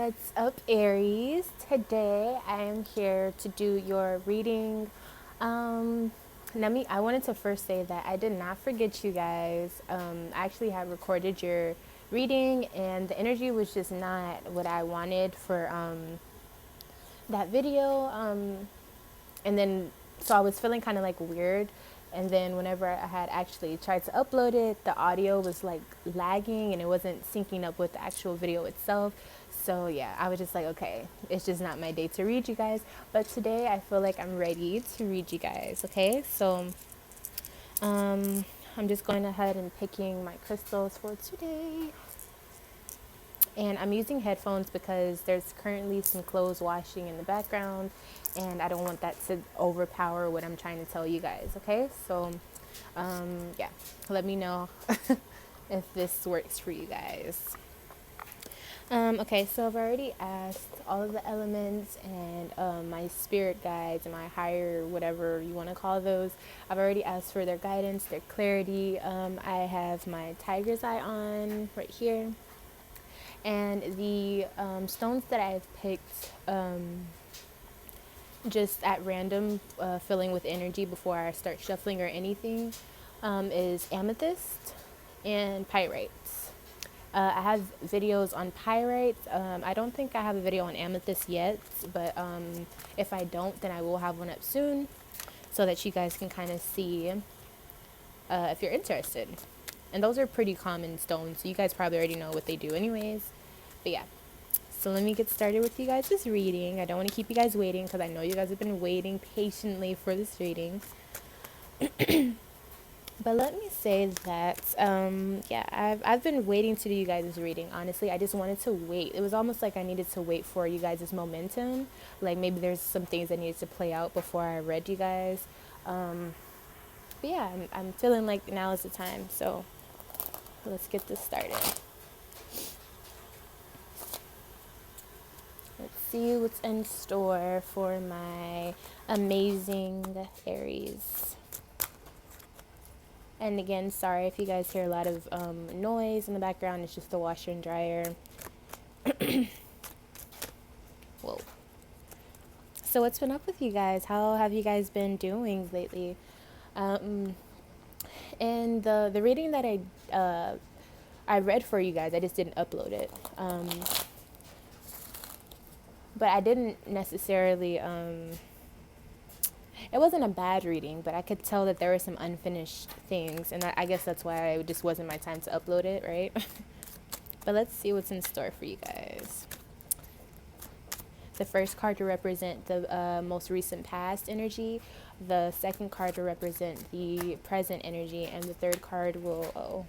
What's up, Aries? Today I am here to do your reading. I wanted to first say that I did not forget you guys. I actually had recorded your reading, and the energy was just not what I wanted for that video. And then, so I was feeling kind of like weird. And then whenever I had actually tried to upload it, the audio was like lagging and it wasn't syncing up with the actual video itself. So yeah, I was just like, okay, it's just not my day to read you guys. But today I feel like I'm ready to read you guys. Okay, so I'm just going ahead and picking my crystals for today. And I'm using headphones because there's currently some clothes washing in the background and I don't want that to overpower what I'm trying to tell you guys, okay? So, yeah, let me know if this works for you guys. Okay, so I've already asked all of the elements and my spirit guides and my higher, whatever you want to call those. I've already asked for their guidance, their clarity. I have my tiger's eye on right here. And the stones that I've picked just at random, filling with energy before I start shuffling or anything, is amethyst and pyrites. I have videos on pyrites. I don't think I have a video on amethyst yet, but if I don't, then I will have one up soon so that you guys can kind of see if you're interested. And those are pretty common stones, so you guys probably already know what they do anyways. But yeah, so let me get started with you guys' this reading. I don't want to keep you guys waiting because I know you guys have been waiting patiently for this reading. But let me say that, yeah, I've been waiting to do you guys' reading. Honestly, I just wanted to wait. It was almost like I needed to wait for you guys' momentum. Like maybe there's some things that needed to play out before I read you guys. But yeah, I'm feeling like now is the time. So let's get this started. Let's see what's in store for my amazing Aries. And again, sorry if you guys hear a lot of noise in the background. It's just the washer and dryer. Whoa. So what's been up with you guys? How have you guys been doing lately? And the reading that I read for you guys, I just didn't upload it. But I didn't necessarily, it wasn't a bad reading, but I could tell that there were some unfinished things, and I guess that's why it just wasn't my time to upload it, right? But let's see what's in store for you guys. The first card to represent the most recent past energy, the second card to represent the present energy, and the third card will,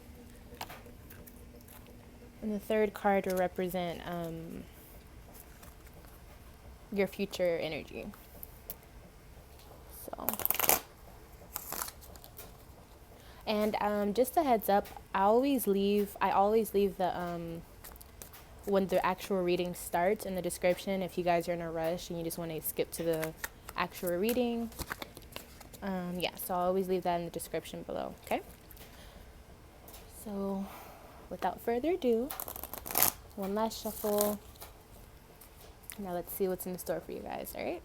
and the third card will represent your future energy. So, and just a heads up, I always leave the when the actual reading starts in the description if you guys are in a rush and you just want to skip to the actual reading. Yeah, so I'll always leave that in the description below, okay? So, without further ado, one last shuffle. Now let's see what's in store for you guys, all right?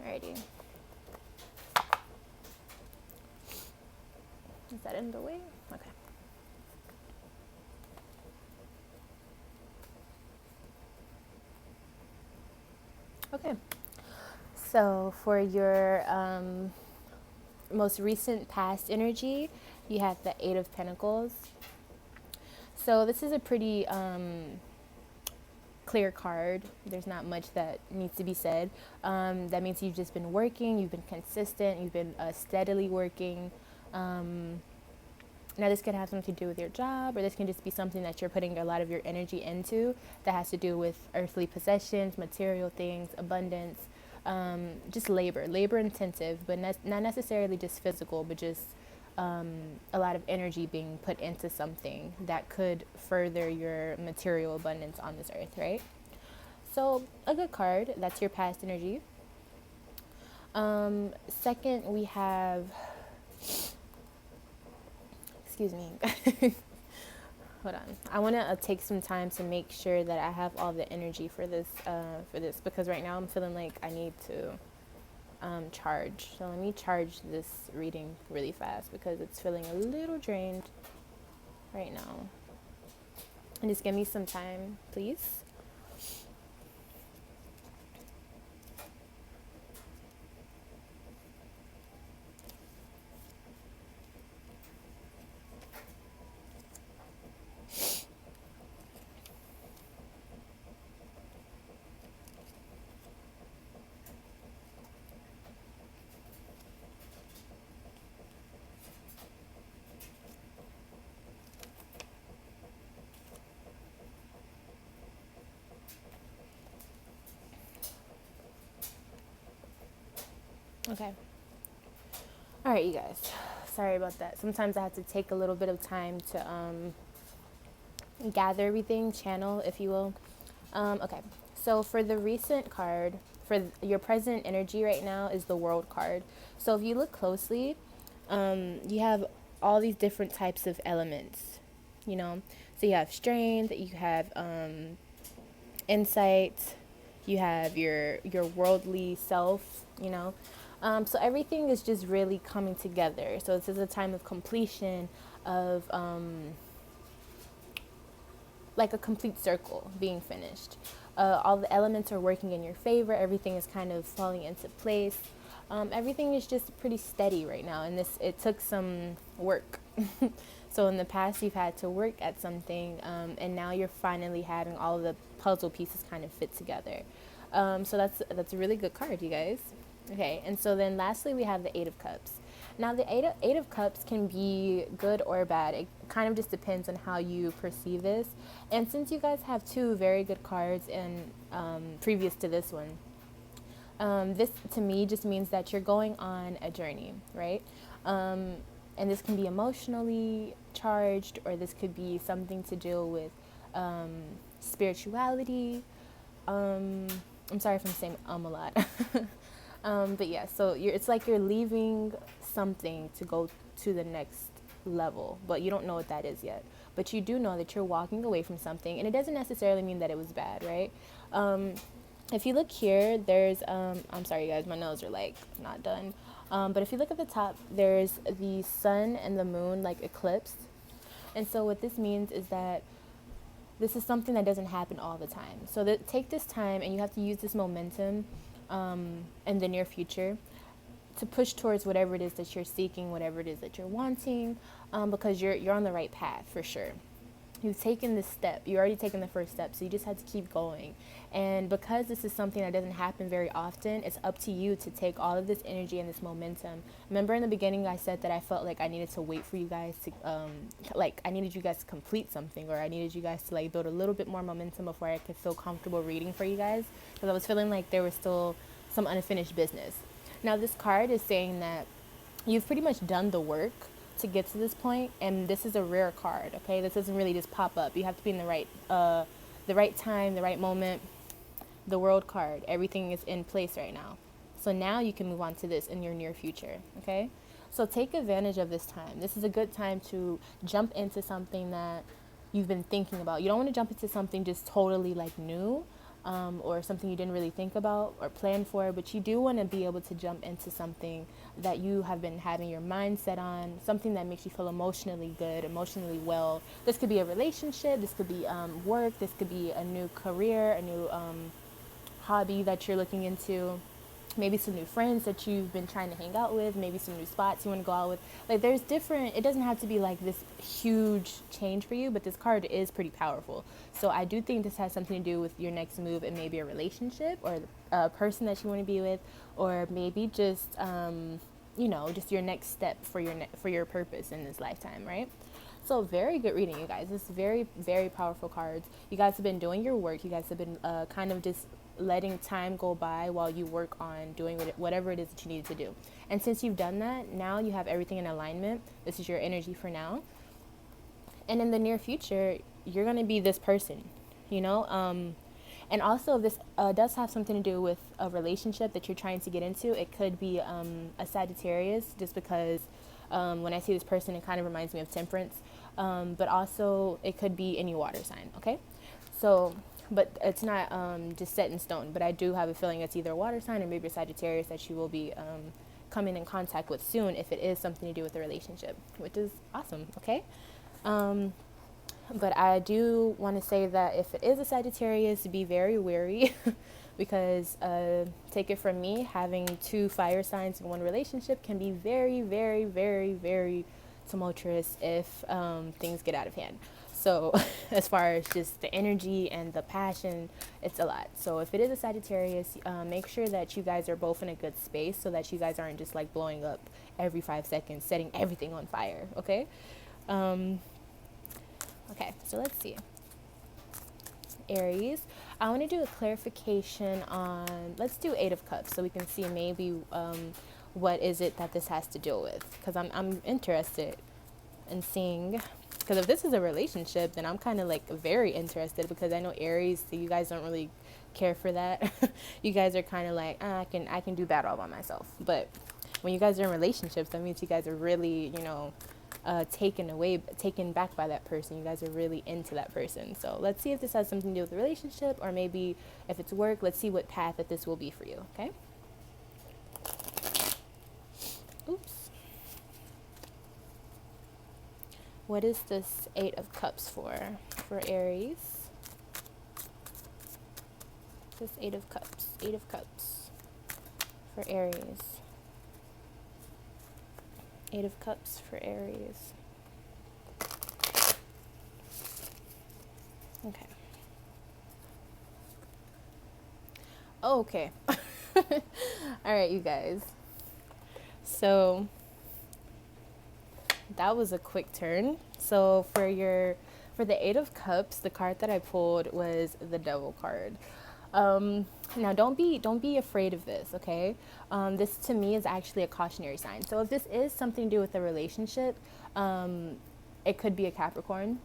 Alrighty. Is that in the way? Okay. Okay. So for your most recent past energy, you have the Eight of Pentacles. So this is a pretty clear card. There's not much that needs to be said. That means you've just been working, you've been consistent, you've been steadily working. Now this could have something to do with your job, or this can just be something that you're putting a lot of your energy into that has to do with earthly possessions, material things, abundance, just labor intensive, but not necessarily just physical, but just a lot of energy being put into something that could further your material abundance on this earth, right? So a good card, that's your past energy. Second, we have Excuse me. Hold on. I want to take some time to make sure that I have all the energy for this because right now I'm feeling like I need to charge. So let me charge this reading really fast because it's feeling a little drained right now. And just give me some time, please. Okay. All right, you guys. Sorry about that. Sometimes I have to take a little bit of time to gather everything, channel, if you will. Okay. So for the recent card, for your present energy right now is the World card. So if you look closely, you have all these different types of elements, you know. So you have strength, you have insight, you have your worldly self, you know. So everything is just really coming together. So this is a time of completion, of like a complete circle being finished. All the elements are working in your favor. Everything is kind of falling into place. Everything is just pretty steady right now, and it took some work. So in the past, you've had to work at something, and now you're finally having all the puzzle pieces kind of fit together. So that's a really good card, you guys. Okay, and so then lastly, we have the Eight of Cups. Now, the Eight of Cups can be good or bad. It kind of just depends on how you perceive this. And since you guys have two very good cards and previous to this one, this to me just means that you're going on a journey, right? And this can be emotionally charged, or this could be something to do with spirituality. I'm sorry if I'm saying a lot. But yeah, so it's like you're leaving something to go to the next level, but you don't know what that is yet. But you do know that you're walking away from something, and it doesn't necessarily mean that it was bad, right? If you look here, there's, I'm sorry, you guys, my nails are like not done. But if you look at the top, there's the sun and the moon like eclipsed. And so what this means is that this is something that doesn't happen all the time. So take this time, and you have to use this momentum in the near future to push towards whatever it is that you're seeking, whatever it is that you're wanting, because you're on the right path for sure. You've taken this step. You've already taken the first step, so you just have to keep going. And because this is something that doesn't happen very often, it's up to you to take all of this energy and this momentum. Remember in the beginning I said that I felt like I needed to wait for you guys to, like I needed you guys to complete something, or I needed you guys to like build a little bit more momentum before I could feel comfortable reading for you guys, because I was feeling like there was still some unfinished business. Now this card is saying that you've pretty much done the work to get to this point, and this is a rare card. Okay, this doesn't really just pop up. You have to be in the right time, the right moment. The World card, everything is in place right now. So now you can move on to this in your near future. Okay, so take advantage of this time. This is a good time to jump into something that you've been thinking about. You don't want to jump into something just totally like new, or something you didn't really think about or plan for, but you do want to be able to jump into something that you have been having your mind set on, something that makes you feel emotionally good, emotionally well. This could be a relationship, this could be work, this could be a new career, a new hobby that you're looking into, maybe some new friends that you've been trying to hang out with, maybe some new spots you want to go out with. Like there's different, it doesn't have to be like this huge change for you, but this card is pretty powerful. So I do think this has something to do with your next move, and maybe a relationship or a person that you want to be with, or maybe just just your next step for your purpose in this lifetime, right? So very good reading, you guys. This is very, very powerful cards. You guys have been doing your work. You guys have been kind of just letting time go by while you work on doing whatever it is that you need to do. And since you've done that, now you have everything in alignment. This is your energy for now. And in the near future, you're going to be this person, you know? And also, this does have something to do with a relationship that you're trying to get into. It could be a Sagittarius, just because When I see this person, it kind of reminds me of temperance, but also it could be any water sign, okay? So, but it's not just set in stone, but I do have a feeling it's either a water sign or maybe a Sagittarius that you will be coming in contact with soon if it is something to do with the relationship, which is awesome, okay? But I do want to say that if it is a Sagittarius, be very wary because take it from me, having 2 fire signs in one relationship can be very, very, very, very tumultuous if things get out of hand. So as far as just the energy and the passion, it's a lot. So if it is a Sagittarius, make sure that you guys are both in a good space so that you guys aren't just like blowing up every 5 seconds, setting everything on fire, okay? Okay, so let's see. Aries, I want to do a clarification on, let's do 8 of Cups so we can see maybe what is it that this has to deal with. Because I'm interested in seeing, because if this is a relationship, then I'm kind of like very interested because I know Aries, so you guys don't really care for that. You guys are kind of like, I can do that all by myself. But when you guys are in relationships, that means you guys are really, you know, taken back by that person. You guys are really into that person. So let's see if this has something to do with the relationship, or maybe if it's work, let's see what path that this will be for you, okay? Oops. What is this 8 of Cups for Aries? This 8 of Cups for Aries. 8 of Cups for Aries. Okay. Oh, okay. All right, you guys. So that was a quick turn. So for the 8 of Cups, the card that I pulled was the Devil card. Now don't be afraid of this, okay? This to me is actually a cautionary sign. So if this is something to do with a relationship, it could be a Capricorn.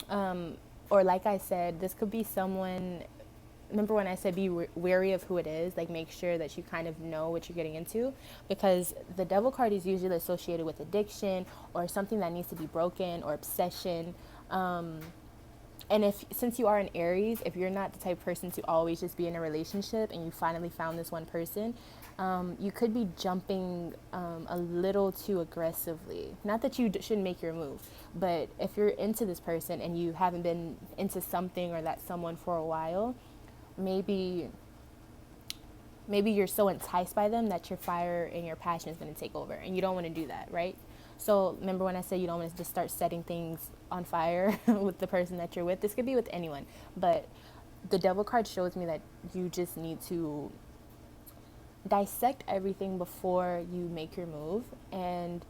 Or like I said, this could be someone, remember when I said be wary of who it is, like make sure that you kind of know what you're getting into, because the Devil card is usually associated with addiction or something that needs to be broken or obsession. And since you are an Aries, if you're not the type of person to always just be in a relationship and you finally found this one person, you could be jumping a little too aggressively. Not that you shouldn't make your move, but if you're into this person and you haven't been into something or that someone for a while, maybe you're so enticed by them that your fire and your passion is going to take over, and you don't want to do that, right? So remember when I said you don't want to just start setting things on fire with the person that you're with? This could be with anyone, but the Devil card shows me that you just need to dissect everything before you make your move. And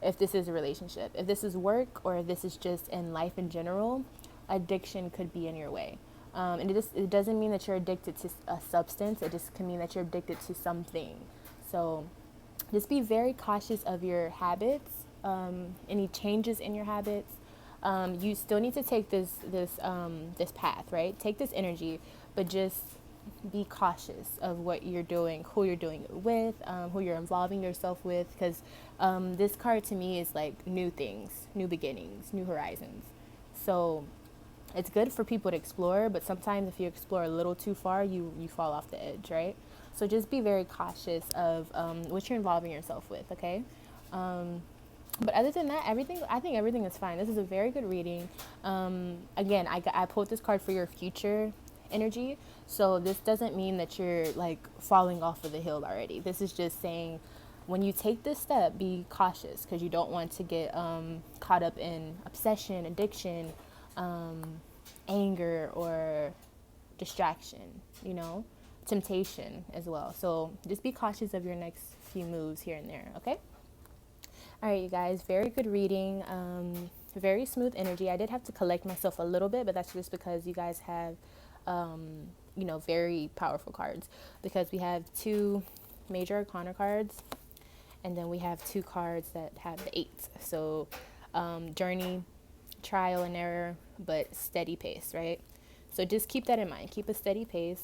if this is a relationship, if this is work, or if this is just in life in general, addiction could be in your way. And it doesn't mean that you're addicted to a substance. It just can mean that you're addicted to something. So just be very cautious of your habits, any changes in your habits. You still need to take this path, right? Take this energy, but just be cautious of what you're doing, who you're doing it with, who you're involving yourself with, because this card to me is like new things, new beginnings, new horizons. So it's good for people to explore, but sometimes if you explore a little too far, you fall off the edge, right? So just be very cautious of what you're involving yourself with, okay? But other than that, I think everything is fine. This is a very good reading. Again, I pulled this card for your future energy. So this doesn't mean that you're like falling off of the hill already. This is just saying when you take this step, be cautious, because you don't want to get caught up in obsession, addiction, anger, or distraction, temptation as well. So just be cautious of your next few moves here and there, okay? All right, you guys, very good reading. Very smooth energy. I did have to collect myself a little bit, but that's just because you guys have, very powerful cards, because we have 2 major arcana cards, and then we have 2 cards that have the 8s. So journey, trial and error, but steady pace, right? So just keep that in mind. Keep a steady pace.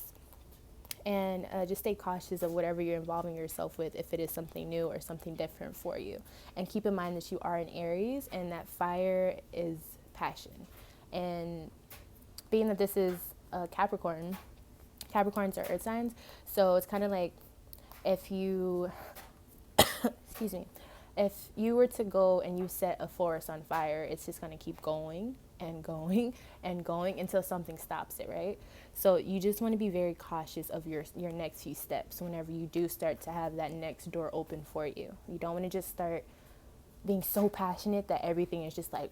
And just stay cautious of whatever you're involving yourself with, if it is something new or something different for you. And keep in mind that you are an Aries, and that fire is passion. And being that this is Capricorn, Capricorns are earth signs, so it's kind of like, if you excuse me, if you were to go and you set a forest on fire, it's just going to keep going and going and going until something stops it, right? So you just want to be very cautious of your next few steps whenever you do start to have that next door open for you. You don't want to just start being so passionate that everything is just like,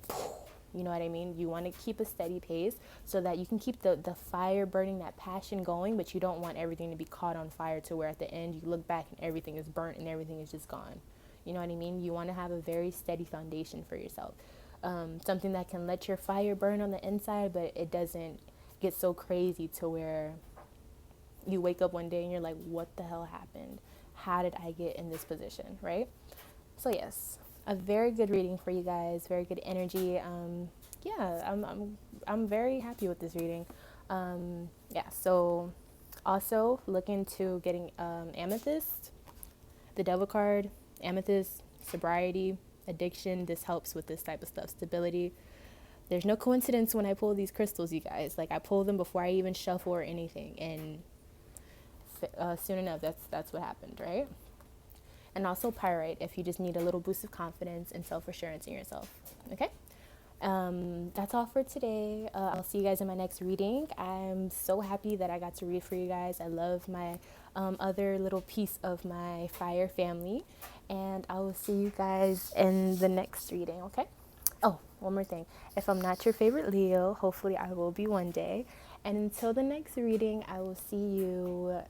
you know what I mean? You want to keep a steady pace so that you can keep the fire burning, that passion going, but you don't want everything to be caught on fire to where at the end you look back and everything is burnt and everything is just gone. You know what I mean? You want to have a very steady foundation for yourself. Something that can let your fire burn on the inside, but it doesn't get so crazy to where you wake up one day and you're like, what the hell happened? How did I get in this position, right? So yes, a very good reading for you guys, very good energy. Yeah, I'm very happy with this reading. Yeah, so also look into getting amethyst, the devil card, amethyst, sobriety, addiction. This helps with this type of stuff, stability. There's no coincidence when I pull these crystals, you guys. Like, I pull them before I even shuffle or anything, and soon enough, that's what happened, right? And also pyrite, if you just need a little boost of confidence and self-assurance in yourself. Okay? That's all for today. I'll see you guys in my next reading. I'm so happy that I got to read for you guys. I love my other little piece of my fire family. And I will see you guys in the next reading, okay? Oh, one more thing. If I'm not your favorite Leo, hopefully I will be one day. And until the next reading, I will see you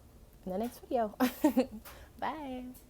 in the next video. Bye.